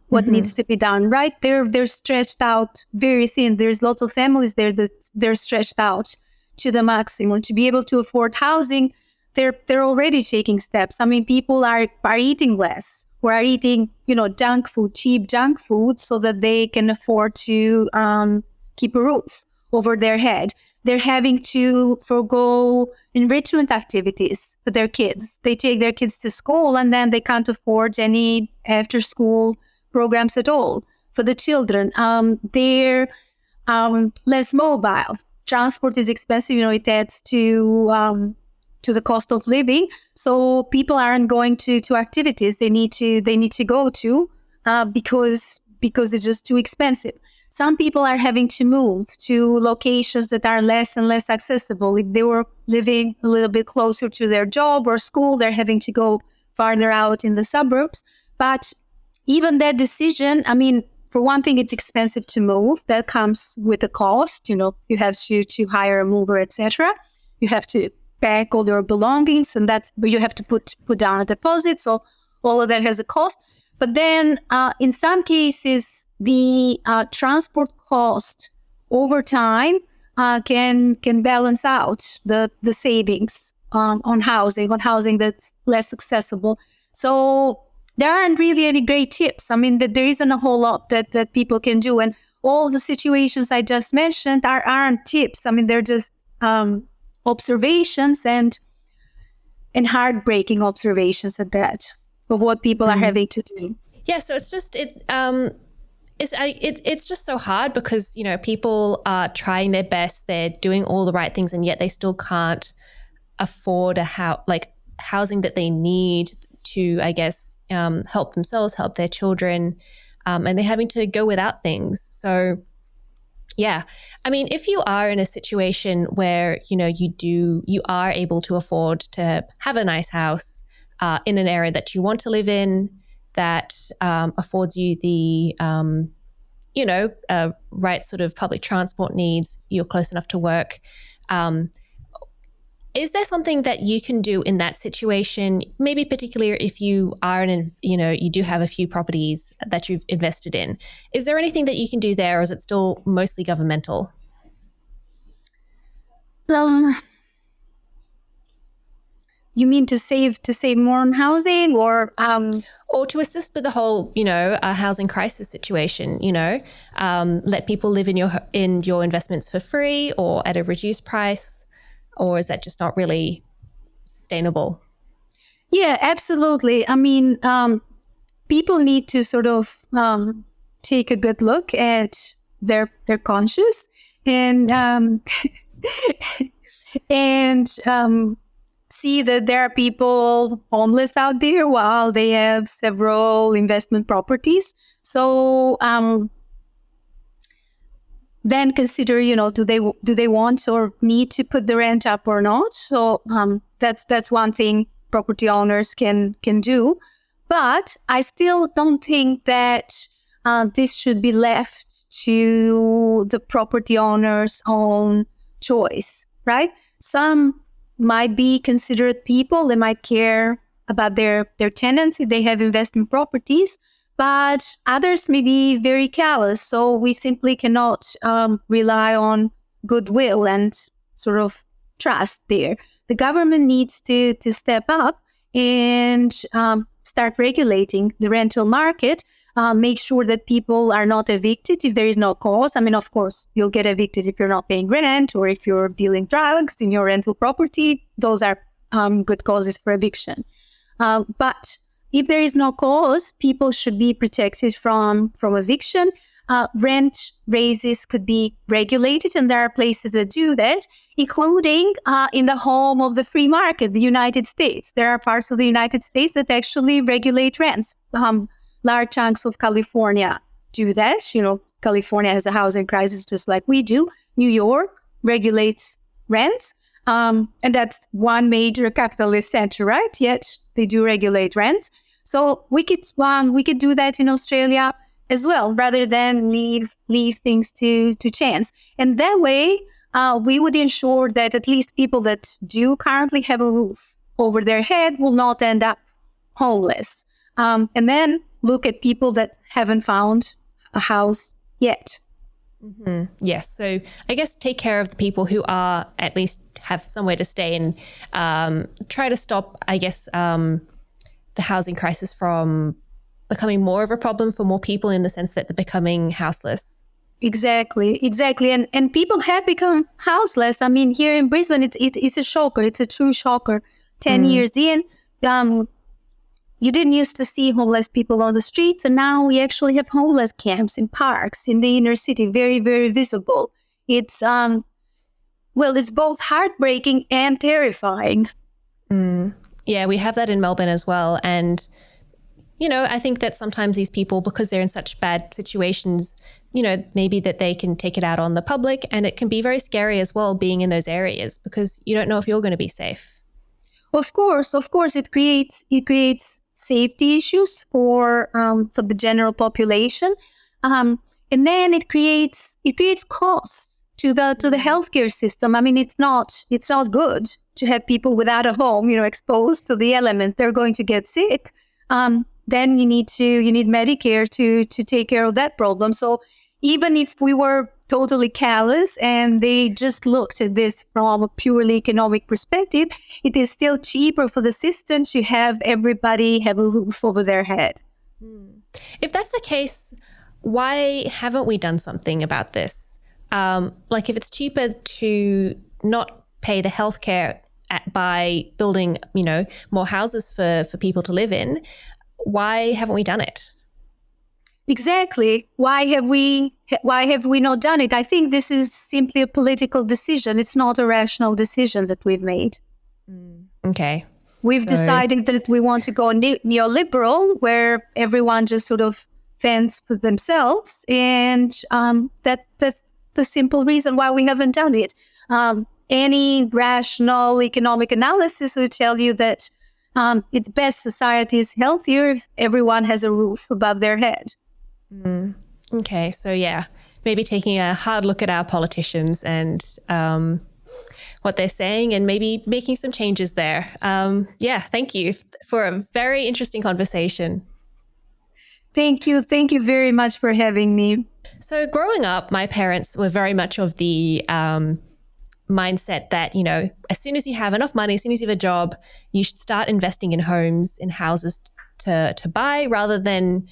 what needs to be done, right? They're stretched out very thin. There's lots of families there that they're stretched out to the maximum. To be able to afford housing, they're already taking steps. I mean, people are eating less. Who are eating, junk food, cheap junk food, so that they can afford to keep a roof over their head. They're having to forgo enrichment activities for their kids. They take their kids to school and then they can't afford any after-school programs at all for the children. They're less mobile. Transport is expensive. It adds to the cost of living. So people aren't going to activities they need to go to because it's just too expensive. Some people are having to move to locations that are less and less accessible. If they were living a little bit closer to their job or school, they're having to go farther out in the suburbs. But even that decision, I mean, for one thing, it's expensive to move. That comes with a cost. You have to hire a mover, etc. You have to pack all your belongings, and but you have to put down a deposit. So all of that has a cost. But then in some cases, the transport cost over time can balance out the savings on housing that's less accessible. So there aren't really any great tips. I mean, there isn't a whole lot that people can do. And all the situations I just mentioned aren't tips. I mean, they're just observations and heartbreaking observations at that of what people are having to do. Yeah, so it's just it's just so hard because people are trying their best, they're doing all the right things, and yet they still can't afford housing that they need to, I guess, help themselves, help their children, and they're having to go without things. So yeah, I mean, if you are in a situation where you are able to afford to have a nice house in an area that you want to live in, that affords you the right sort of public transport needs, you're close enough to work. Is there something that you can do in that situation, maybe particularly if you are you do have a few properties that you've invested in? Is there anything that you can do there, or is it still mostly governmental? You mean to save more on housing, or to assist with the whole, housing crisis situation? Let people live in your investments for free or at a reduced price, or is that just not really sustainable? Yeah, absolutely. I mean, people need to sort of take a good look at their conscience and see that there are people homeless out there while they have several investment properties. So then consider, do they want or need to put the rent up or not? So that's one thing property owners can do. But I still don't think that this should be left to the property owner's own choice, right? Some might be considerate people. They might care about their tenants if they have investment properties, but others may be very callous. So we simply cannot rely on goodwill and sort of trust there. The government needs to step up and start regulating the rental market, make sure that people are not evicted if there is no cause. I mean, of course, you'll get evicted if you're not paying rent or if you're dealing drugs in your rental property. Those are good causes for eviction. But if there is no cause, people should be protected from eviction. Rent raises could be regulated, and there are places that do that, including in the home of the free market, the United States. There are parts of the United States that actually regulate rents. Large chunks of California do that. You know, California has a housing crisis just like we do. New York regulates rents. And that's one major capitalist center, right? Yet they do regulate rents. So we could do that in Australia as well, rather than leave things to chance. And that way, we would ensure that at least people that do currently have a roof over their head will not end up homeless. And then look at people that haven't found a house yet. Mm-hmm. Yes. So I guess take care of the people who are at least have somewhere to stay, and try to stop, I guess, the housing crisis from becoming more of a problem for more people, in the sense that they're becoming houseless. Exactly. And people have become houseless. I mean, here in Brisbane, it's a shocker. It's a true shocker. 10 years in, you didn't used to see homeless people on the streets, and now we actually have homeless camps in parks in the inner city, very, very visible. It's it's both heartbreaking and terrifying. Yeah, we have that in Melbourne as well. And, you know, I think that sometimes these people, because they're in such bad situations, you know, maybe that they can take it out on the public, and it can be very scary as well being in those areas, because you don't know if you're going to be safe. Of course, it creates safety issues for the general population, and then it creates costs to the healthcare system. I mean, it's not good to have people without a home, you know, exposed to the elements. They're going to get sick. Then you need Medicare to take care of that problem. So even if we were totally callous and they just looked at this from a purely economic perspective, it is still cheaper for the system to have everybody have a roof over their head. If that's the case, why haven't we done something about this? Like, if it's cheaper to not pay the healthcare by building, you know, more houses for people to live in, why haven't we done it? Exactly. Why have we not done it? I think this is simply a political decision. It's not a rational decision that we've made. Okay. We've decided that we want to go neoliberal, where everyone just sort of fends for themselves. And that's the simple reason why we haven't done it. Any rational economic analysis will tell you that it's best society is healthier if everyone has a roof above their head. Okay, so yeah, maybe taking a hard look at our politicians and what they're saying, and maybe making some changes there. Yeah, thank you for a very interesting conversation. Thank you very much for having me. So growing up, my parents were very much of the mindset that, you know, as soon as you have enough money, as soon as you have a job, you should start investing in homes, in houses to buy, rather than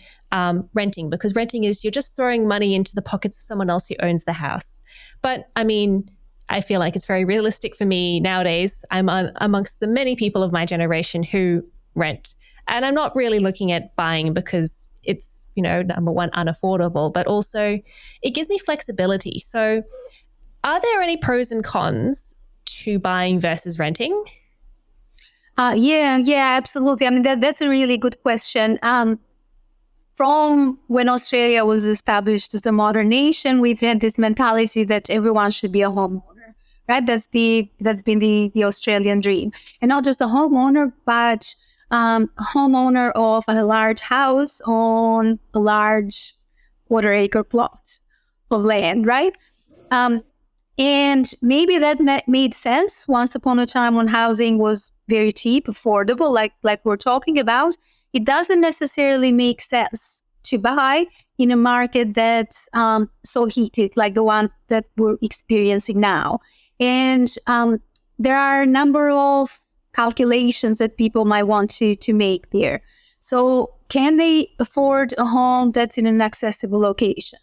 renting, because renting is you're just throwing money into the pockets of someone else who owns the house. But I mean, I feel like it's very realistic for me nowadays. I'm amongst the many people of my generation who rent, and I'm not really looking at buying because it's, you know, number one, unaffordable, but also it gives me flexibility. So are there any pros and cons to buying versus renting? Yeah, absolutely. I mean, that's a really good question. From when Australia was established as a modern nation, we've had this mentality that everyone should be a homeowner, right? That's been the Australian dream, and not just a homeowner, but a homeowner of a large house on a large quarter-acre plot of land, right? And maybe that made sense once upon a time when housing was very cheap, affordable, like we're talking about. It doesn't necessarily make sense to buy in a market that's so heated, like the one that we're experiencing now. And there are a number of calculations that people might want to make there. So can they afford a home that's in an accessible location?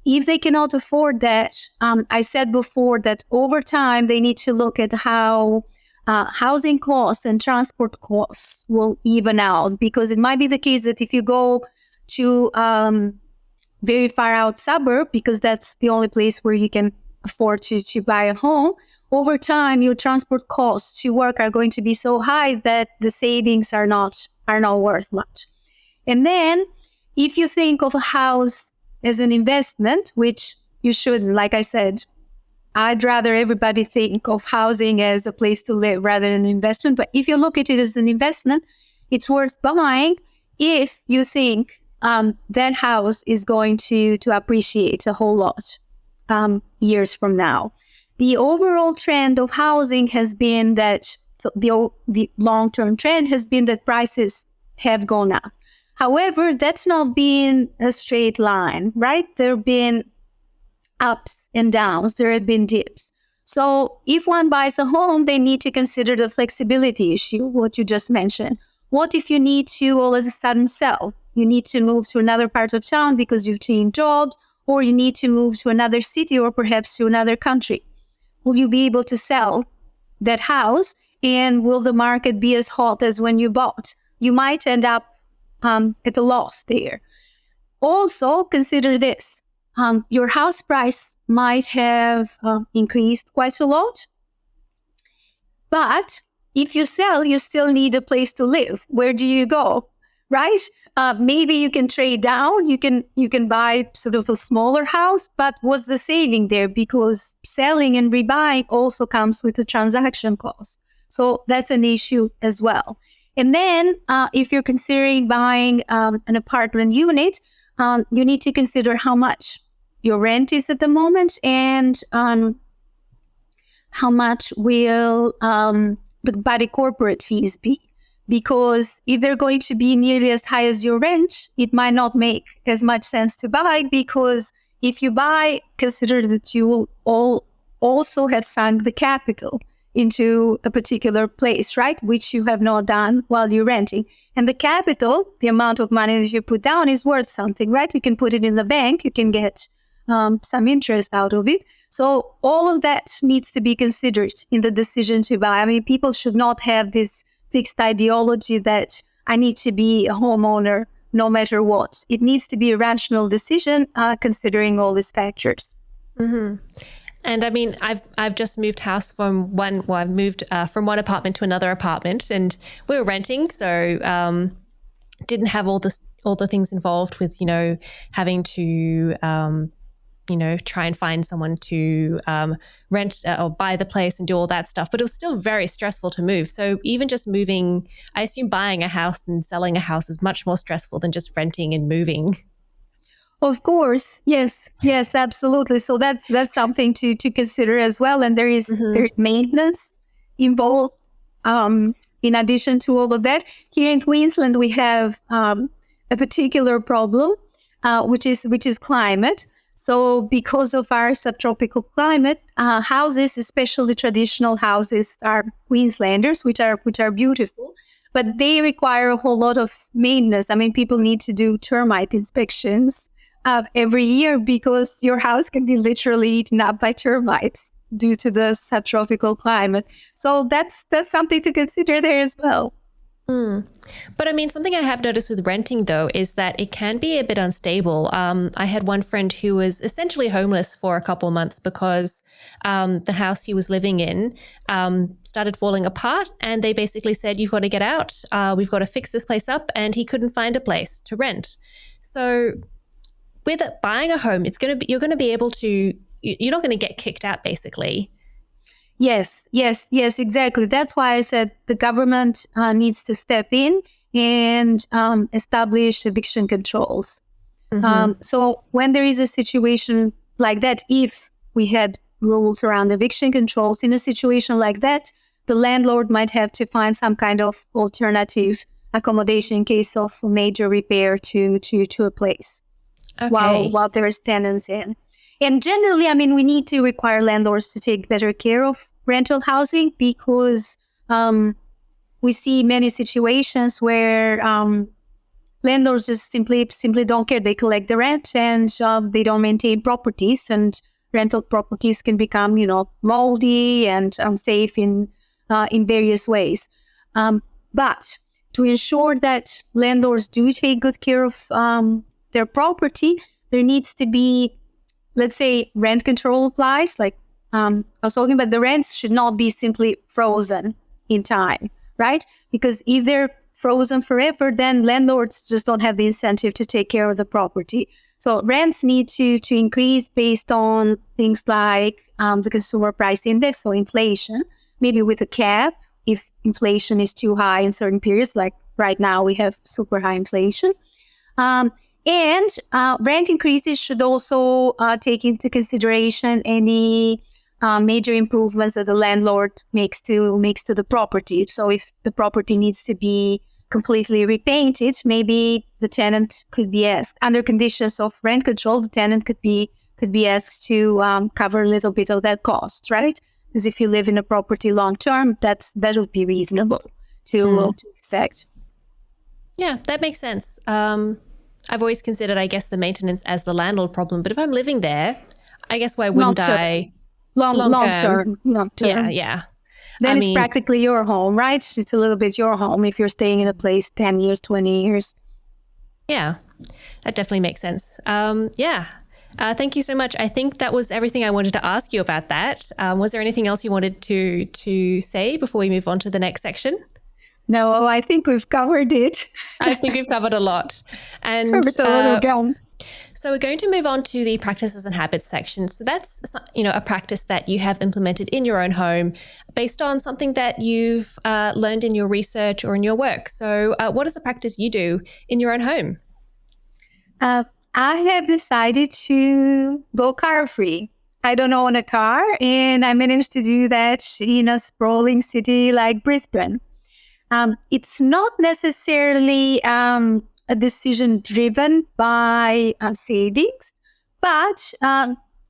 If they cannot afford that, I said before that over time they need to look at how housing costs and transport costs will even out, because it might be the case that if you go to very far out suburb, because that's the only place where you can afford to buy a home, over time your transport costs to work are going to be so high that the savings are not worth much. And then if you think of a house as an investment, which you shouldn't, like I said, I'd rather everybody think of housing as a place to live rather than an investment. But if you look at it as an investment, it's worth buying if you think that house is going to appreciate a whole lot years from now. The overall trend of housing has been that, so the long-term trend has been that prices have gone up. However, that's not been a straight line, right? There have been ups and downs, there have been dips. So if one buys a home, they need to consider the flexibility issue, what you just mentioned. What if you need to all of a sudden sell? You need to move to another part of town because you've changed jobs, or you need to move to another city or perhaps to another country. Will you be able to sell that house? And will the market be as hot as when you bought? You might end up at a loss there. Also, consider this. Your house price might have increased quite a lot. But if you sell, you still need a place to live. Where do you go, right? Maybe you can trade down. You can buy sort of a smaller house, but what's the saving there? Because selling and rebuying also comes with a transaction cost. So that's an issue as well. And then if you're considering buying an apartment unit, you need to consider how much your rent is at the moment and how much will the body corporate fees be. Because if they're going to be nearly as high as your rent, it might not make as much sense to buy, because if you buy, consider that you will also have sunk the capital into a particular place, right? Which you have not done while you're renting. And the capital, the amount of money that you put down, is worth something, right? You can put it in the bank, you can get some interest out of it. So all of that needs to be considered in the decision to buy. I mean, people should not have this fixed ideology that I need to be a homeowner no matter what. It needs to be a rational decision considering all these factors. Mm-hmm. And I mean, I've just moved house from I've moved from one apartment to another apartment, and we were renting, so didn't have all the things involved with, having to try and find someone to rent or buy the place and do all that stuff. But it was still very stressful to move. So even just moving, I assume buying a house and selling a house is much more stressful than just renting and moving. Of course, yes, absolutely. So that's something to consider as well. And there is maintenance involved. In addition to all of that, here in Queensland we have a particular problem, which is climate. So because of our subtropical climate, houses, especially traditional houses, are Queenslanders, which are beautiful, but they require a whole lot of maintenance. I mean, people need to do termite inspections every year, because your house can be literally eaten up by termites due to the subtropical climate. So that's something to consider there as well. But I mean, something I have noticed with renting, though, is that it can be a bit unstable. I had one friend who was essentially homeless for a couple of months because the house he was living in started falling apart, and they basically said, "You've got to get out. We've got to fix this place up," and he couldn't find a place to rent. So with buying a home, you're going to be able to, you're not going to get kicked out, basically. Yes, exactly. That's why I said the government needs to step in and establish eviction controls. So when there is a situation like that, if we had rules around eviction controls, in a situation like that, the landlord might have to find some kind of alternative accommodation in case of major repair to a place. Okay. While there's tenants in. And generally, I mean, we need to require landlords to take better care of rental housing, because we see many situations where landlords just simply don't care. They collect the rent and they don't maintain properties, and rental properties can become, moldy and unsafe in various ways. But to ensure that landlords do take good care of their property, there needs to be, let's say, rent control applies. Like I was talking about, the rents should not be simply frozen in time, right? Because if they're frozen forever, then landlords just don't have the incentive to take care of the property. So rents need to increase based on things like the consumer price index, so inflation, maybe with a cap if inflation is too high in certain periods, like right now we have super high inflation. And rent increases should also take into consideration any major improvements that the landlord makes to the property. So if the property needs to be completely repainted, maybe the tenant could be asked, under conditions of rent control, the tenant could be asked to cover a little bit of that cost, right? Because if you live in a property long term, that would be reasonable to expect. Yeah, that makes sense. I've always considered, I guess, the maintenance as the landlord problem. But if I'm living there, I guess why wouldn't I? Long term. Yeah. Then it's practically your home, right? It's a little bit your home if you're staying in a place 10 years, 20 years. Yeah, that definitely makes sense. Thank you so much. I think that was everything I wanted to ask you about that. Was there anything else you wanted to say before we move on to the next section? No, I think we've covered it. I think we've covered a lot. And so we're going to move on to the practices and habits section. So that's, a practice that you have implemented in your own home based on something that you've learned in your research or in your work. So what is a practice you do in your own home? I have decided to go car free. I don't own a car, and I managed to do that in a sprawling city like Brisbane. It's not necessarily a decision driven by savings, but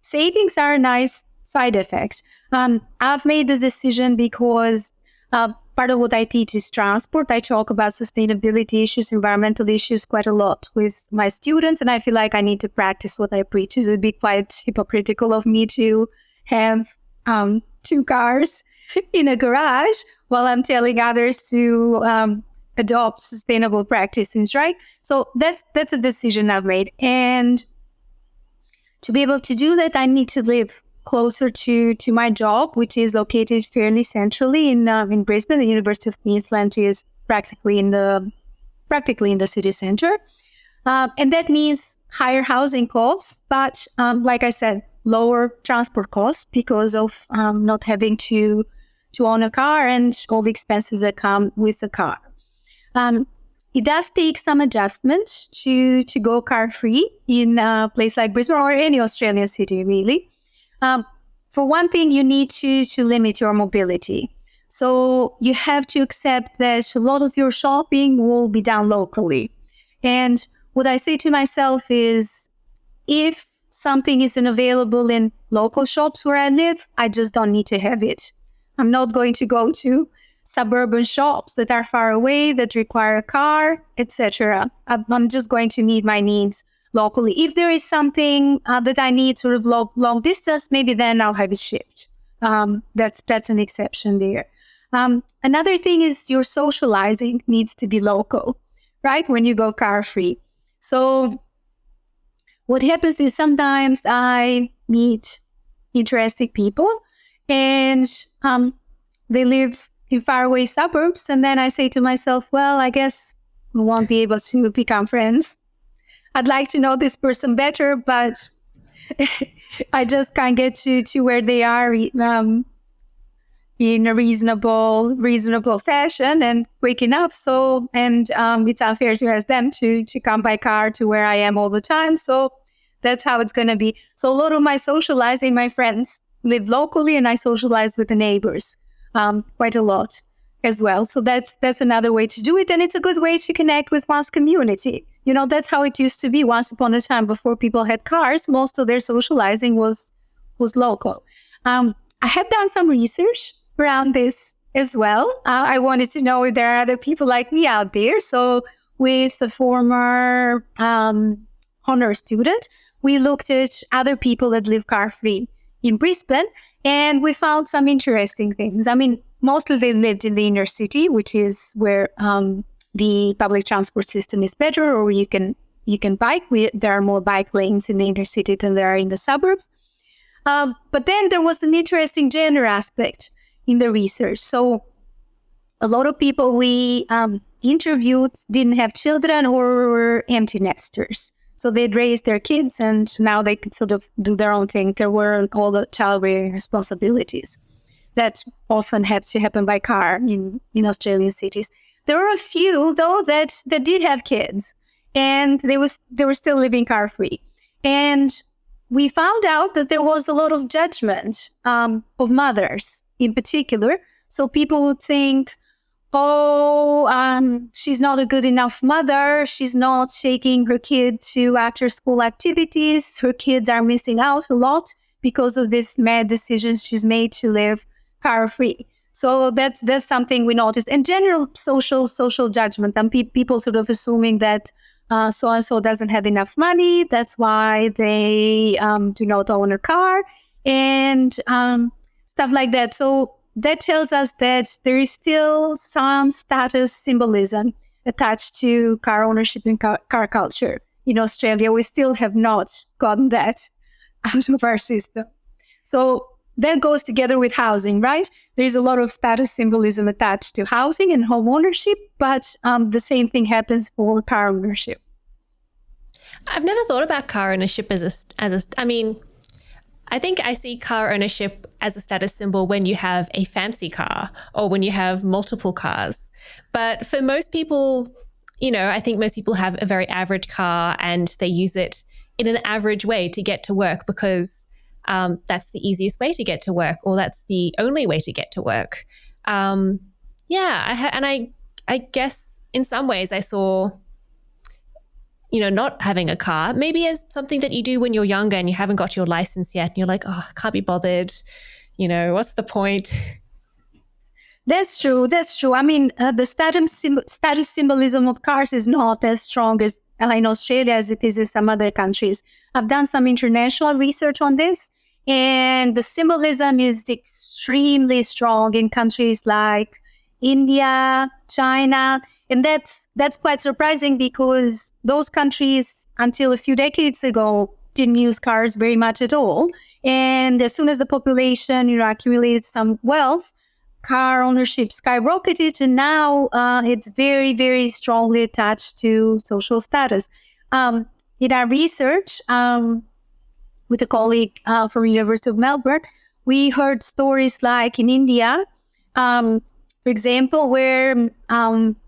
savings are a nice side effect. I've made the decision because part of what I teach is transport. I talk about sustainability issues, environmental issues quite a lot with my students, and I feel like I need to practice what I preach. It would be quite hypocritical of me to have 2 cars in a garage while I'm telling others to adopt sustainable practices, right? So that's a decision I've made. And to be able to do that, I need to live closer to my job, which is located fairly centrally in Brisbane. The University of Queensland is practically in the city center. And that means higher housing costs, but like I said, lower transport costs because of not having to own a car and all the expenses that come with a car. It does take some adjustment to go car free in a place like Brisbane or any Australian city, really. For one thing, you need to limit your mobility. So you have to accept that a lot of your shopping will be done locally. And what I say to myself is, if something isn't available in local shops where I live, I just don't need to have it. I'm not going to go to suburban shops that are far away, that require a car, etc. I'm just going to meet my needs locally. If there is something that I need sort of long distance, maybe then I'll have it shipped. That's an exception there. Another thing is your socializing needs to be local, right? When you go car free. So what happens is sometimes I meet interesting people and they live in faraway suburbs. And then I say to myself, well, I guess we won't be able to become friends. I'd like to know this person better, but I just can't get to where they are in a reasonable fashion and quick enough. So, and it's unfair to ask them to come by car to where I am all the time. So that's how it's going to be. So a lot of my socializing, my friends live locally, and I socialize with the neighbors quite a lot as well. So that's another way to do it. And it's a good way to connect with one's community. That's how it used to be once upon a time. Before people had cars, most of their socializing was local. I have done some research around this as well. I wanted to know if there are other people like me out there. So with a former honor student. We looked at other people that live car-free in Brisbane, and we found some interesting things. I mean, mostly they lived in the inner city, which is where the public transport system is better, or you can bike. There are more bike lanes in the inner city than there are in the suburbs. But then there was an interesting gender aspect in the research. So a lot of people we interviewed didn't have children or were empty nesters. So they'd raised their kids and now they could sort of do their own thing. There weren't all the child-rearing responsibilities that often have to happen by car in Australian cities. There were a few, though, that did have kids, and they were still living car-free. And we found out that there was a lot of judgment of mothers in particular. So people would think, she's not a good enough mother. She's not taking her kid to after-school activities. Her kids are missing out a lot because of this mad decisions she's made to live car-free. So that's something we noticed. And general social judgment, and people sort of assuming that so-and-so doesn't have enough money. That's why they do not own a car and stuff like that. So that tells us that there is still some status symbolism attached to car ownership and car culture. In Australia, we still have not gotten that out of our system. So that goes together with housing, right? There's a lot of status symbolism attached to housing and home ownership, but the same thing happens for car ownership. I've never thought about car ownership I think I see car ownership as a status symbol when you have a fancy car or when you have multiple cars. But for most people, I think most people have a very average car and they use it in an average way to get to work because that's the easiest way to get to work, or that's the only way to get to work. I guess in some ways I saw not having a car, maybe as something that you do when you're younger and you haven't got your license yet. And you're like, I can't be bothered. What's the point? That's true. I mean, the status symbolism of cars is not as strong as in Australia as it is in some other countries. I've done some international research on this, and the symbolism is extremely strong in countries like India, China. And that's quite surprising because those countries, until a few decades ago, didn't use cars very much at all. And as soon as the population, accumulated some wealth, car ownership skyrocketed, and now it's very, very strongly attached to social status. In our research with a colleague from University of Melbourne, we heard stories like in India, for example, where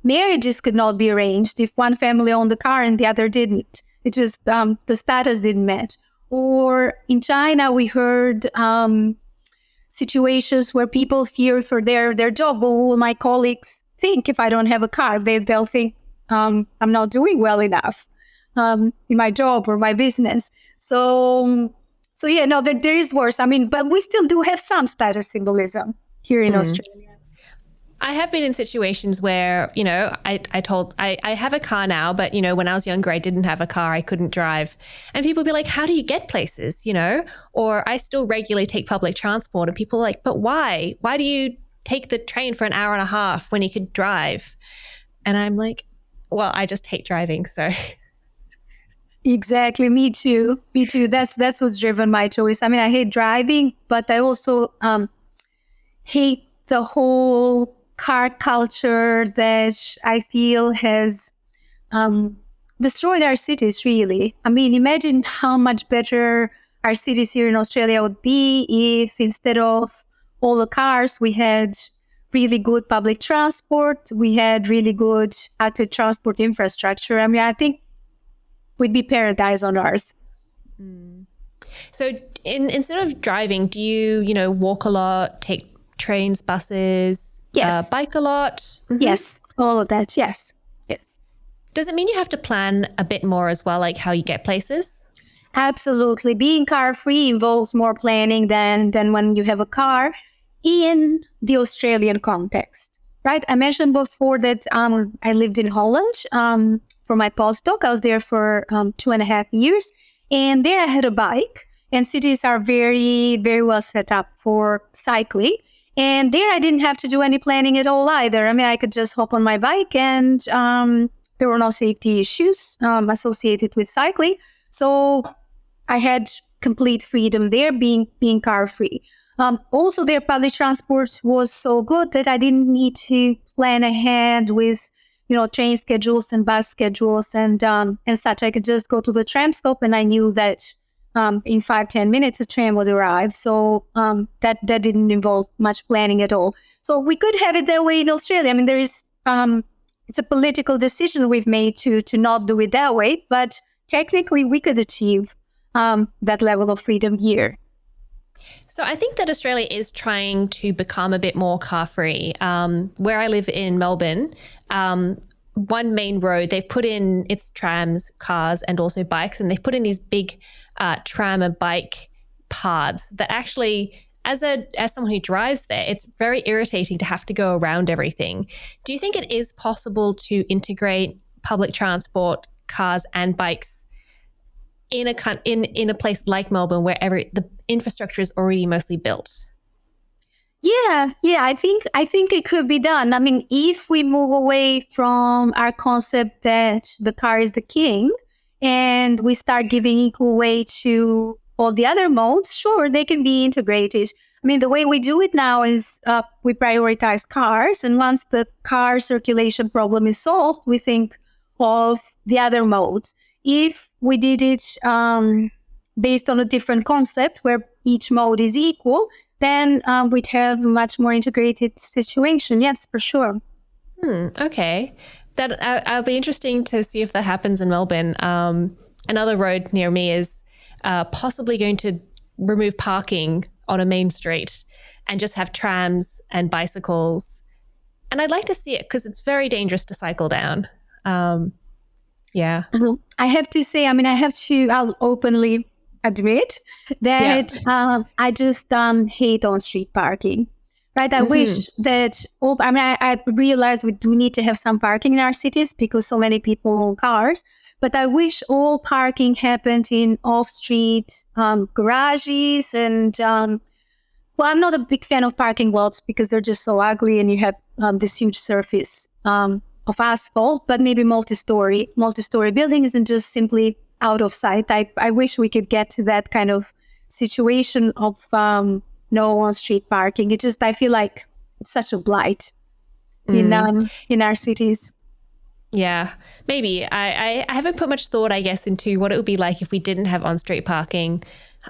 marriages could not be arranged if one family owned the car and the other didn't. It just the status didn't match. Or in China, we heard situations where people fear for their job. What will my colleagues think if I don't have a car? They'll think I'm not doing well enough in my job or my business. So there is worse. I mean, but we still do have some status symbolism here in Australia. I have been in situations where, I have a car now, but, when I was younger, I didn't have a car. I couldn't drive. And people be like, how do you get places, Or I still regularly take public transport. And people are like, but why? Why do you take the train for an hour and a half when you could drive? And I'm like, well, I just hate driving, so... Exactly. Me too. That's what's driven my choice. I mean, I hate driving, but I also hate the whole car culture that I feel has destroyed our cities, really. I mean, imagine how much better our cities here in Australia would be if instead of all the cars, we had really good public transport, we had really good active transport infrastructure. I mean, I think we'd be paradise on earth. So instead of driving, do you, walk a lot, take trains, buses, yes. Bike a lot? Mm-hmm. Yes, all of that, yes. Does it mean you have to plan a bit more as well, like how you get places? Absolutely. Being car-free involves more planning than when you have a car in the Australian context. right? I mentioned before that I lived in Holland for my postdoc. I was there for 2.5 years. And there I had a bike. And cities are very, very well set up for cycling. And there I didn't have to do any planning at all either. I mean, I could just hop on my bike and there were no safety issues associated with cycling. So I had complete freedom there, being car free. Also, their public transport was so good that I didn't need to plan ahead with, train schedules and bus schedules and such. I could just go to the tram stop, and I knew that in 5-10 minutes a tram would arrive. So that didn't involve much planning at all. So we could have it that way in Australia. I mean, there is it's a political decision we've made to not do it that way, but technically we could achieve that level of freedom here. So I think that Australia is trying to become a bit more car-free. Where I live in Melbourne, one main road, they've put in its trams, cars, and also bikes, and they've put in these big tram and bike paths that actually, as someone who drives there, it's very irritating to have to go around everything. Do you think it is possible to integrate public transport, cars, and bikes in a place like Melbourne, where the infrastructure is already mostly built? Yeah, I think it could be done. I mean, if we move away from our concept that the car is the king and we start giving equal weight to all the other modes, sure, they can be integrated. I mean, the way we do it now is we prioritize cars, and once the car circulation problem is solved, we think of the other modes. If we did it based on a different concept where each mode is equal, then we'd have a much more integrated situation. Yes, for sure. Okay. I'll be interesting to see if that happens in Melbourne. Another road near me is possibly going to remove parking on a main street and just have trams and bicycles. And I'd like to see it because it's very dangerous to cycle down. Yeah. I have to say, I'll openly admit that I just hate on-street parking. Right? I wish that, I realize we do need to have some parking in our cities because so many people own cars, but I wish all parking happened in off-street garages and, I'm not a big fan of parking lots because they're just so ugly and you have this huge surface of asphalt, but maybe multi-story building isn't just simply out of sight. I wish we could get to that kind of situation of no on-street parking. I feel like it's such a blight in our cities. Yeah, maybe. I haven't put much thought, I guess, into what it would be like if we didn't have on-street parking.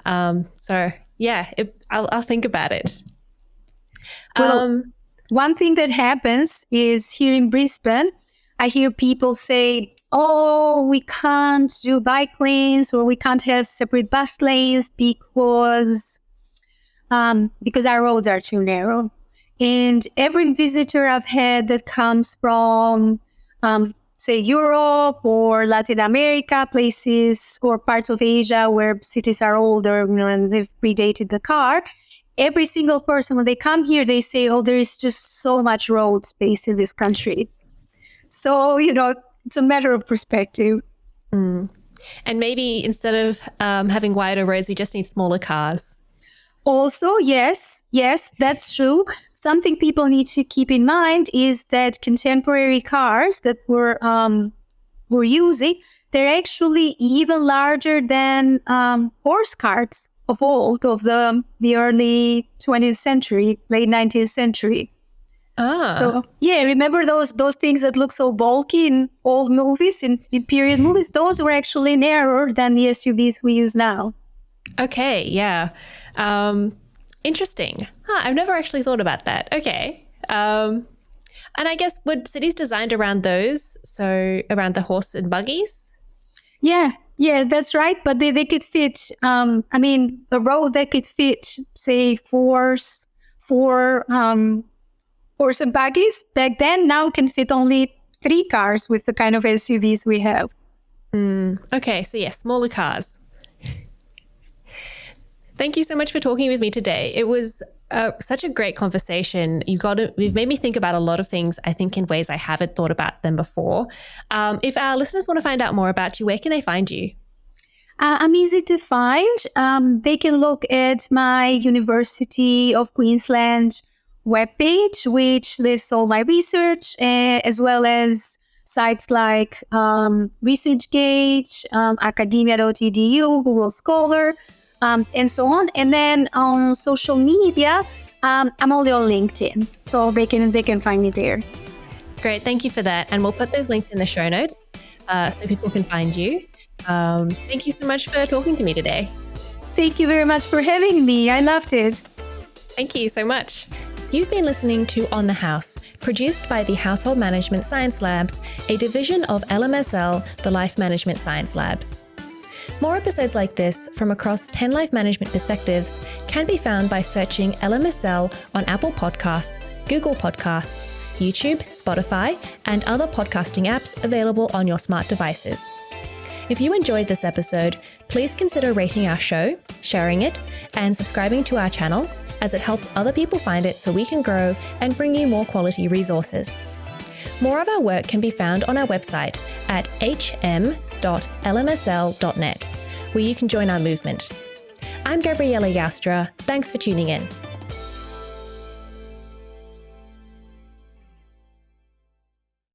So yeah, I'll think about it. Well, one thing that happens is here in Brisbane, I hear people say, oh, we can't do bike lanes or we can't have separate bus lanes because our roads are too narrow. And every visitor I've had that comes from, say, Europe or Latin America, places or parts of Asia where cities are older, and they've predated the car, every single person, when they come here, they say, oh, there is just so much road space in this country. So, it's a matter of perspective. And maybe instead of having wider roads, we just need smaller cars. Also, yes, that's true. Something people need to keep in mind is that contemporary cars that we're using, they're actually even larger than horse carts of old, of the early 20th century, late 19th century. So yeah, remember those things that look so bulky in old movies, in period movies? Those were actually narrower than the SUVs we use now. Okay, yeah. Interesting. I've never actually thought about that. Okay. And I guess, were cities designed around those? So around the horse and buggies? Yeah, that's right. But they could fit, a road that could fit, say, four horse and buggies back then now can fit only 3 cars with the kind of SUVs we have. Okay, so yeah, smaller cars. Thank you so much for talking with me today. It was such a great conversation. You've made me think about a lot of things, I think, in ways I haven't thought about them before. If our listeners want to find out more about you, where can they find you? I'm easy to find. They can look at my University of Queensland webpage, which lists all my research, as well as sites like ResearchGate, academia.edu, Google Scholar, and so on. And then on social media, I'm only on LinkedIn, so they can find me there. Great, thank you for that. And we'll put those links in the show notes so people can find you. Thank you so much for talking to me today. Thank you very much for having me. I loved it. Thank you so much. You've been listening to On the House, produced by the Household Management Science Labs, a division of LMSL, the Life Management Science Labs. More episodes like this from across 10 life management perspectives can be found by searching LMSL on Apple Podcasts, Google Podcasts, YouTube, Spotify, and other podcasting apps available on your smart devices. If you enjoyed this episode, please consider rating our show, sharing it, and subscribing to our channel, as it helps other people find it so we can grow and bring you more quality resources. More of our work can be found on our website at hm.lmsl.net, where you can join our movement. I'm Gabriella Joustra. Thanks for tuning in.